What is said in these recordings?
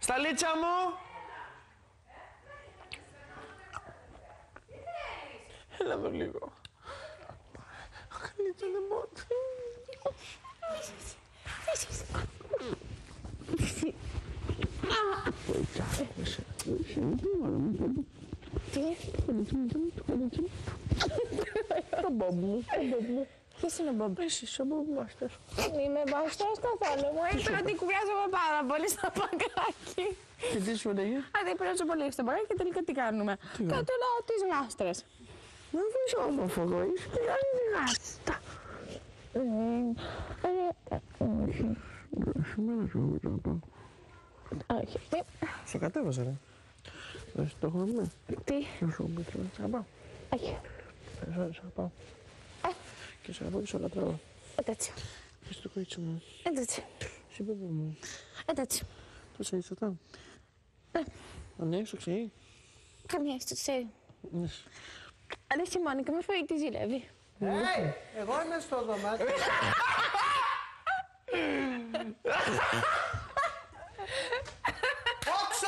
Σταλίτσα μου! Έλα εδώ λίγο. Σταλίτσα, δεν μπορώ. Τι? Το Μπομπ μου. Ποιος είναι ο Μπομπ? Εσύ είσαι ο Μπομπ Μάστερ. Είμαι μπαστός καθόλου. Μου είπε ότι κουβιάζομαι πάρα πολύ στο παγκάκι. Και τι σου έλεγε? Αν πειράζω πολύ στο παγκάκι και τελικά τι κάνουμε. Και του λέω τις γάστρες. Δεν βρεις όμορφο εδώ, είσαι και άλλη γάστα. Σήμερα σου έχω το πάω. Όχι. Τι? Σε κατέβασα ρε. Δεν το έχω με. Τι? Δεν σου έχω πει να πάω. Όχι. Σε αγαπάω. Και σε αγαπάω και σε λατρεύω. Έτσι. Είσαι το κορίτσι μου. Έτσι. Εσύ παιδί μου. Έτσι. Το ξέρεις αυτά. Ναι, στο ξέρει. Καμιά έτσι το ξέρει. Ναι. Αλλά η Μόνικα μας πάει τι ζηλεύει. Εγώ είμαι στο δωμάτιο. Όξο!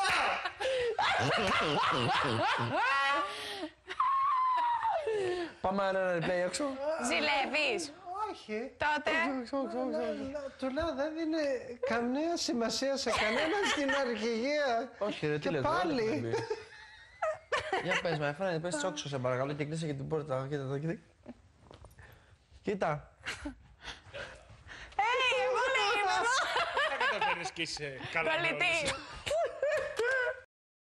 Πάμε ένα replay έξω. Ζηλεύεις. Όχι. Τότε. Του λέω δεν είναι καμία σημασία σε κανέναν στην αρχηγία. Όχι ρε, τι Και λέω πάλι. Για πες με, έφανε, πες τσόξο σε παρακαλώ και κλείσε και την πόρτα. Κοίτα εδώ, κοίτα. Κοίτα. Εγώ λέγαμε εδώ. Δεν καταφέρνεις και είσαι καλά. Κολλητή.